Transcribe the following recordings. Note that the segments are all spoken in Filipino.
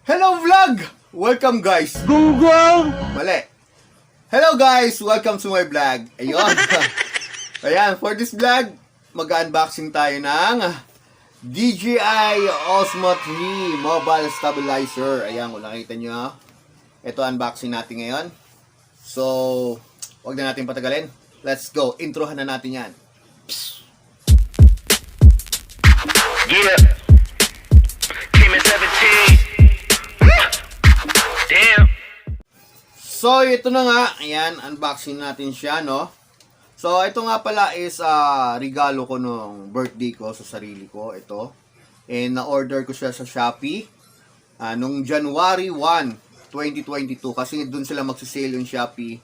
Hello vlog! Welcome guys! Gunggong! Mali. Hello guys! Welcome to my vlog. Ayun. Ayan, for this vlog, mag-unboxing tayo ng DJI Osmo 3 Mobile Stabilizer. Ayan, kung nakita nyo. Ito unboxing natin ngayon. So, wag na natin patagalin. Let's go. Introhan na natin yan. Yeah. Came in 17. Damn. So, ito na nga. Ayan, unboxing natin siya, no? So, ito nga pala is regalo ko nung birthday ko sa sarili ko. Ito. And na-order ko siya sa Shopee nung January 1, 2022. Kasi doon sila magsisale yung Shopee.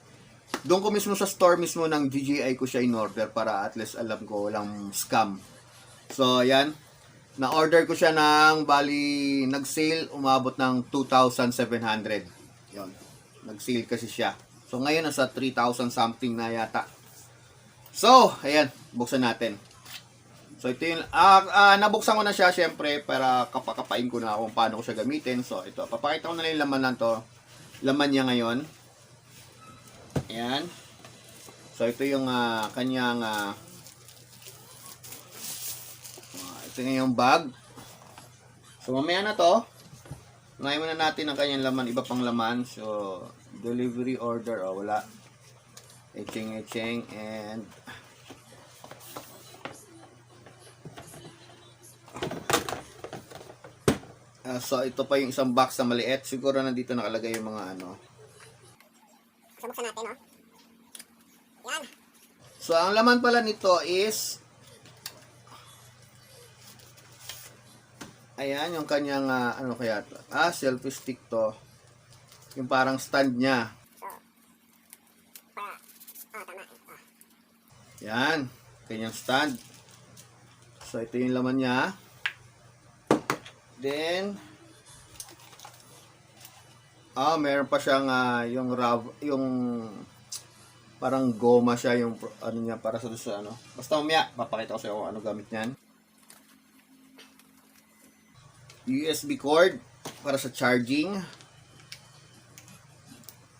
Doon ko mismo sa store mismo ng DJI ko siya in-order para at least alam ko walang scam. So, ayan. Na-order ko siya ng, bali, nag-sale, umabot ng 2,700. Yun. Nag-sale kasi siya. So, ngayon, nasa 3,000 something na yata. So, ayan. Buksan natin. So, ito yung, nabuksan ko na siya, syempre, para kapakapain ko na kung paano ko siya gamitin. So, ito. Papakita ko na lang yung laman lang to. Laman niya ngayon. Ayan. So, ito yung kanyang ito na yung bag. So, mamaya na to. Ngayon muna natin ang kanyang laman. Iba pang laman. So, delivery order. Oh, wala. Echeng. And so, ito pa yung isang box na maliit. Siguro nandito nakalagay yung mga ano. So, buksan natin, no? Yan. So, ang laman pala nito is ayan, yung kanyang, ano kaya to? Selfie stick to. Yung parang stand niya. So, para, tama. Yan, kanyang stand. So, ito yung laman niya. Then, meron pa siyang, yung, parang goma siya, yung, ano niya, para sa ano. Basta mamaya, papakita ko sa iyo kung ano gamit niyan. USB cord para sa charging.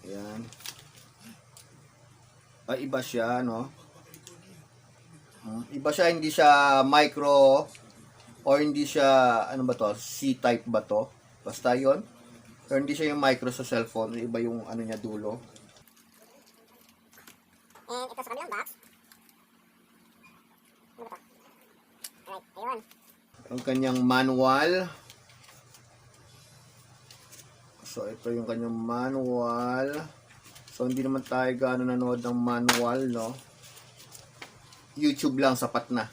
Ayan. Iba siya, no? Iba siya, hindi siya micro or hindi siya, ano ba to? C-type ba to? Basta yon. Pero hindi siya yung micro sa cellphone. Iba yung ano niya dulo. And ito sa kabilang box. Ano ba to? Alright, ayun. Ang kanyang manual. So, ito yung kanyang manual. So, hindi naman tayo gaano nanood ng manual, no? YouTube lang, sapat na.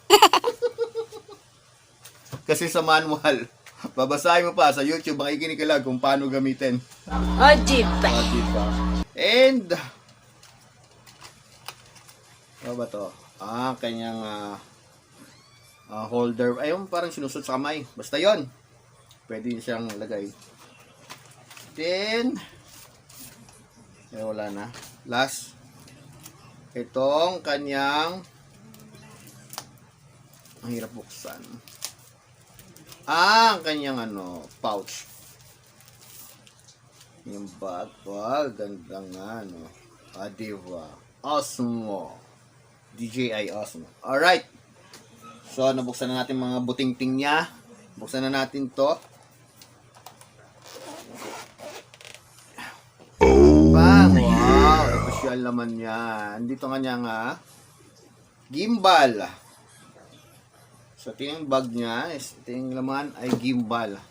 Kasi sa manual, babasahin mo pa sa YouTube, makikinig ka lang kung paano gamitin. Diba? Diba? And, ano ba to? Kanyang holder. Ayun, parang sinusot sa kamay. Basta yon. Pwede siyang lagay. Then, wala na. Last, itong kanyang, ang hirap buksan. Ang kanyang pouch. Yung bag. Ganda nga, no? Diba? Osmo. DJI Osmo. Alright. So, nabuksan na natin mga buting-ting niya. Buksan na natin to. Bang! Wow! Ito siya ang laman niya. Andito nga niyang gimbal. So, ito yung bag niya. Ito yung laman ay gimbal.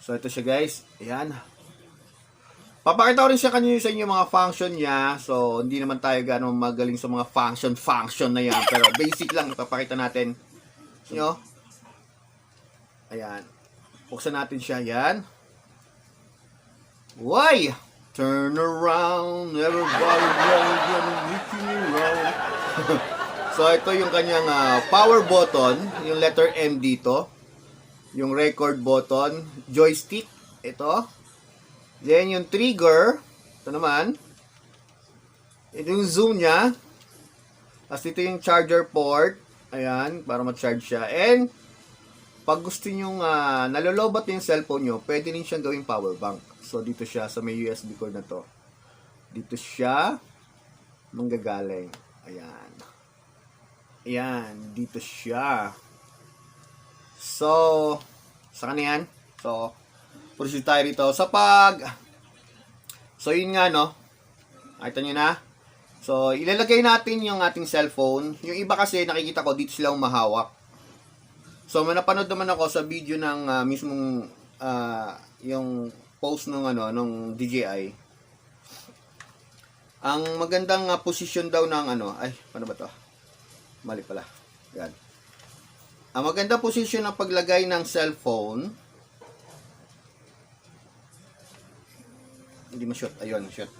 So, ito siya guys. Ayan. Papakita ko rin siya kanina sa inyo mga function niya. So, hindi naman tayo gano'ng magaling sa mga function na yan. Pero basic lang. Ipapakita natin. Nyo. Ayan. Buksan natin siya. Ayan. Why? Turn around, everybody looking around. So, ito yung kanyang power button, yung letter M dito. Yung record button, joystick, ito. Then, yung trigger, ito naman. Ito yung zoom niya. Tapos, ito yung charger port. Ayan, para ma-charge siya. And, pag gusto nyo nalolobat yung cellphone nyo, pwede rin siyang gawing power bank. So, dito siya sa may USB cord na to. Dito siya manggagaling. Ayan. Ayan. Dito siya. So, sa kanya yan. So, proceed tayo rito. So, yun nga, no? Nakita nyo na? So, ilalagay natin yung ating cellphone. Yung iba kasi, nakikita ko, dito sila umahawak. So, napanood naman ako sa video ng mismong yung post nung DJI. Ang magandang position daw ng paano ba to? Mali pala. Yan. Ang magandang position ng paglagay ng cellphone. Hindi ma-shoot. Ayun, shoot.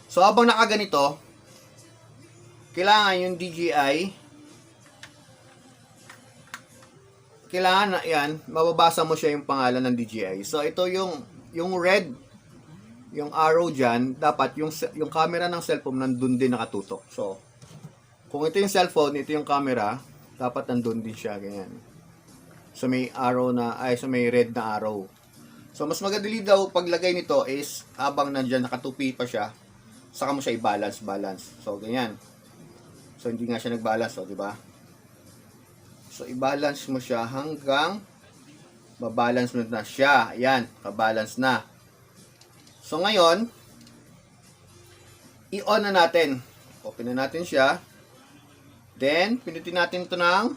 So, habang nakaganito, kailangan yung DJI, kailangan yan, mababasa mo siya yung pangalan ng DJI. So, ito yung red, yung arrow dyan, dapat yung camera ng cellphone nandun din nakatutok. So, kung ito yung cellphone, ito yung camera, dapat nandun din siya, ganyan. So, may arrow so may red na arrow. So, mas magadali daw paglagay nito is, habang nandyan, nakatupi pa siya, saka mo siya i-balance. So, ganyan. So, hindi nga siya nag-balance, di ba? So, i-balance mo siya hanggang mabalance mo na siya. Ayan, kabalance na. So, ngayon, i-on na natin. Open na natin siya. Then, pinutin natin ito ng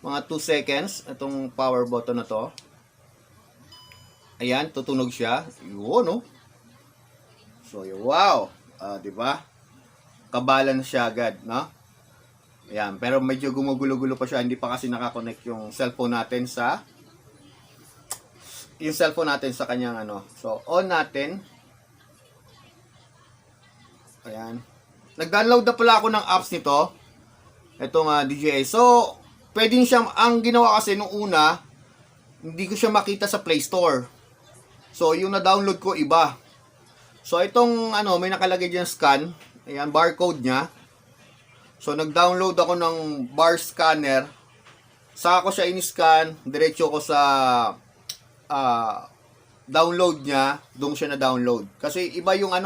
mga 2 seconds. Itong power button na to. Ayan, tutunog siya. Yun, no? So, wow. Diba? Kabalance siya agad, no? Ayan, pero medyo gumugulo-gulo pa siya. Hindi pa kasi nakakonect yung cellphone natin sa kanyang So, on natin. Ayan. Nag-download na pala ako ng apps nito. Itong DJI. So, pwede siyang, ang ginawa kasi nung una, hindi ko siya makita sa Play Store. So, yung na-download ko, iba. So, itong, may nakalagay dyan scan. Ayan, barcode niya. So, nag-download ako ng bar scanner. Saka ko siya in-scan. Diretso ko sa download niya. Doon siya na-download. Kasi iba yung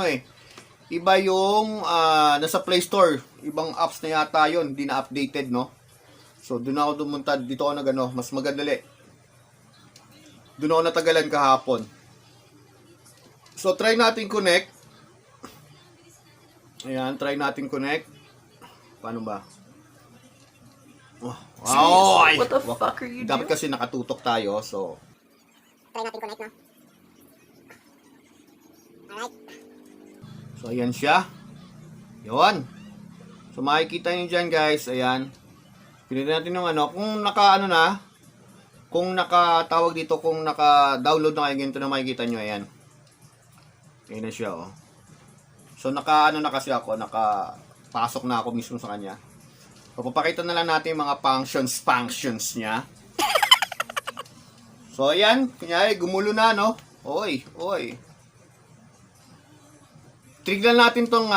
iba yung nasa Play Store. Ibang apps na yata yun. Hindi na updated, no? So, doon ako dumunta. Dito ako mas magadali. Doon ako natagalan kahapon. So, try natin connect. Ayan, try natin connect. Paano ba? Oh, ay, What the fuck are you dapat doing? kasi nakatutok tayo, so. Try natin connect, no? Alright. So, ayan siya. Yun. So, makikita nyo dyan, guys. Ayan. Pinitin natin yung kung kung nakatawag dito, kung naka-download na kayo, ganito na makikita nyo, ayan. Ayan na siya, oh. So, na kasi ako, nakapasok na ako mismo sa kanya. So, papakita na lang natin yung mga functions niya. So, ayan. Kunyari, gumulo na, no? Oy. Trigger natin tong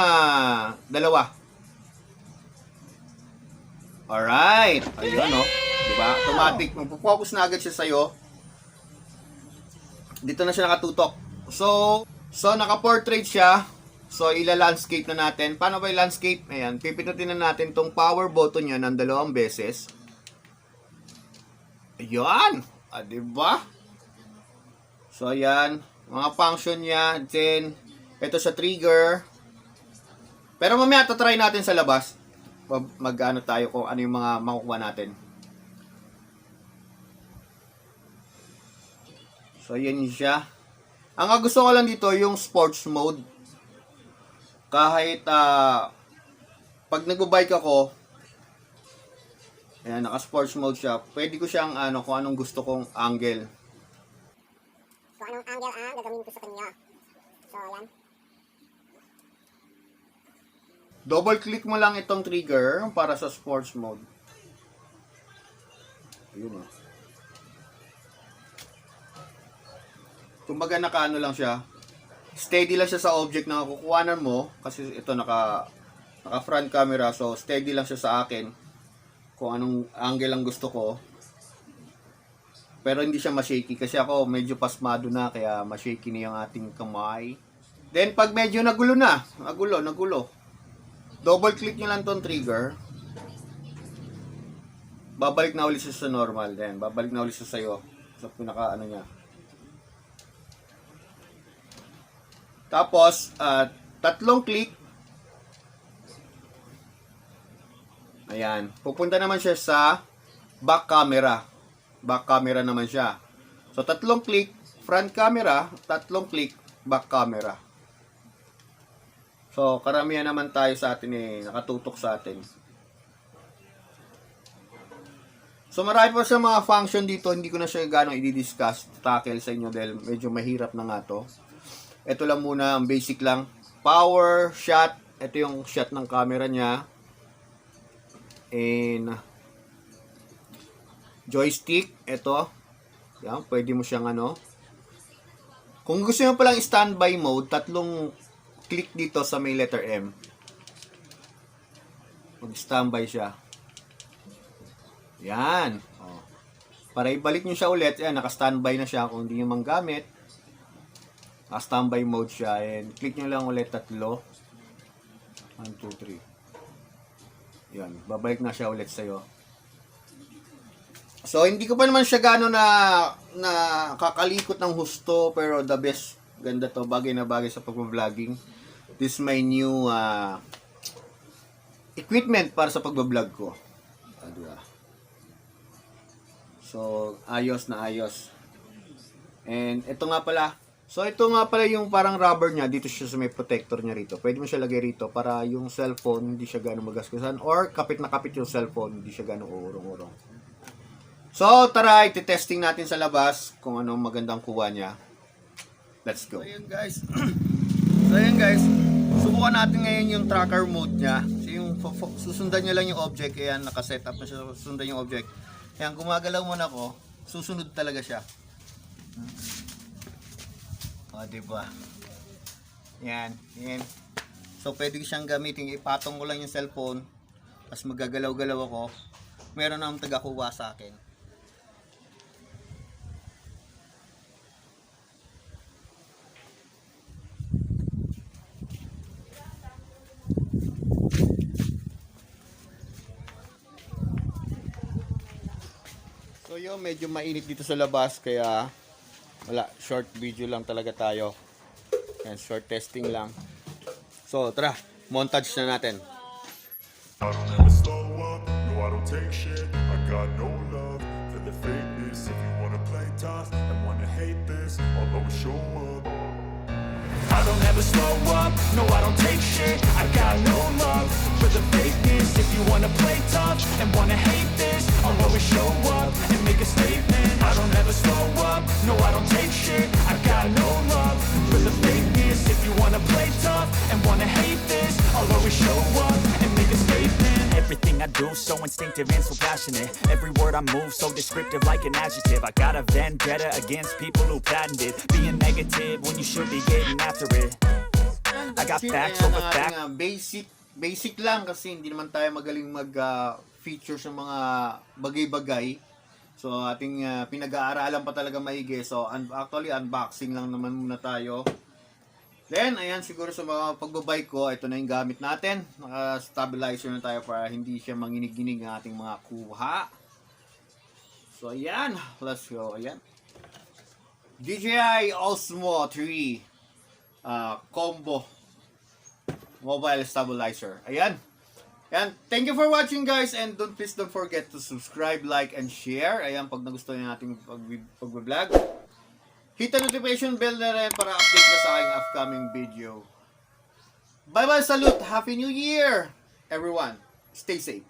dalawa. Alright. Ayun, no? Diba? Automatic. Magpo-focus na agad siya sa'yo. Dito na siya nakatutok. So naka-portrait siya. So, ila-landscape na natin. Paano ba yung landscape? Ayan. Pipindutin na natin tong power button niya ng 2 beses. Ayan. Diba? So, ayan. Mga function niya. Then, ito sa trigger. Pero mamaya, tatry natin sa labas. Mag-ano tayo kung ano yung mga makukuha natin. So, ayan siya. Ang gusto ko lang dito, yung sports mode. Kahit pag nag-bike ako, ayan, naka-sports mode siya. Pwede ko siyang kung anong gusto kong angle. So, anong angle ang gagawin ko sa kanya? So, yan. Double click mo lang itong trigger para sa sports mode. Ayun, kumbaga naka lang siya. Steady lang siya sa object na kukuhanan mo kasi ito naka front camera, so steady lang siya sa akin kung anong angle ang gusto ko. Pero hindi siya ma-shaky kasi ako medyo pasmado na kaya ma-shaky na yung ating kamay. Then pag medyo nagulo, double click nyo lang tong trigger. Babalik na ulit siya sa normal. Then babalik na ulit siya sa'yo. Sa pinaka ano niya. Tapos, tatlong click. Ayan. Pupunta naman siya sa back camera. Back camera naman siya. So, tatlong click, front camera, tatlong click, back camera. So, karamihan naman tayo sa atin nakatutok sa atin. So, marami pa sa mga function dito, hindi ko na siya gano'ng i-discuss, tackle sa inyo dahil medyo mahirap na nga to. Ito lang muna, ang basic lang. Power, shot, ito yung shot ng camera niya. And joystick, ito. Yan, pwede mo siyang Kung gusto mo palang standby mode, tatlong click dito sa may letter M. Mag-standby siya. Yan. Oh. Para ibalik nyo siya ulit, yan, naka-standby na siya kung hindi nyo manggamit. Naka-standby mode siya. And click nyo lang ulit tatlo. 1, 2, 3. Yan. Babalik na siya ulit sa'yo. So, hindi ko pa naman siya gano'n na kakalikot ng husto, pero the best. Ganda to. Bagay na bagay sa pag-vlogging. This is my new equipment para sa pag-vlog ko. Diba? So, ayos na ayos. And, ito nga pala. So, ito nga pala yung parang rubber niya. Dito siya sa may protector niya rito. Pwede mo siya lagay rito para yung cellphone hindi siya gano'ng magasgasan. Or, kapit na kapit yung cellphone, hindi siya gano'ng uurong-urong. So, tara, iti-testing natin sa labas kung anong magandang kuha niya. Let's go. So, ayun guys. Subukan natin ngayon yung tracker mode niya. So, yung susundan niya lang yung object. Ayan, nakaset up na siya. Susundan yung object. Ayan, gumagalaw muna ako. Susunod talaga siya. O, diba? Ayan. Ayan. So, pwede siyang gamitin. Ipatong ko lang yung cellphone. Tapos magagalaw-galaw ako. Meron na akong taga-kuha sa akin. So yun, medyo mainit dito sa labas kaya wala, short video lang talaga tayo. Yan, short testing lang. So tara, montage na natin. I don't ever slow up, no I don't take shit. I got no love for the fakeness. If you wanna play tough and wanna hate this, I'll always show up. I don't ever slow up, no I don't take shit. I got no love for the fakeness. If you wanna play tough and wanna hate this, I'll always show up and make a statement. I don't ever slow up, no I don't take shit. I got no love for the fakeness. If you wanna play tough and wanna hate this, I'll always show up and make a statement. Everything I do so instinctive and so passionate. Every word I move so descriptive like an adjective. I got a vendetta against people who patented being negative when you should be getting after it. I got facts over facts. Basic lang kasi hindi naman tayo magaling mag-feature sa mga bagay-bagay. So ating pinag-aaralan pa talaga maigi. So actually unboxing lang naman muna tayo. Then, ayan, siguro sa mga pagbabike ko, ito na yung gamit natin. Naka-stabilizer na tayo para hindi siya manginig-ginig ng ating mga kuha. So, ayan. Let's go. Ayan. DJI Osmo 3 Combo Mobile Stabilizer. Ayan. Ayan. Thank you for watching, guys. And please don't forget to subscribe, like, and share. Ayan, pag nagustuhan nyo nating pag-vlog. Hit the notification bell na rin para update na sa aking upcoming video. Bye-bye, salute! Happy New Year! Everyone, stay safe.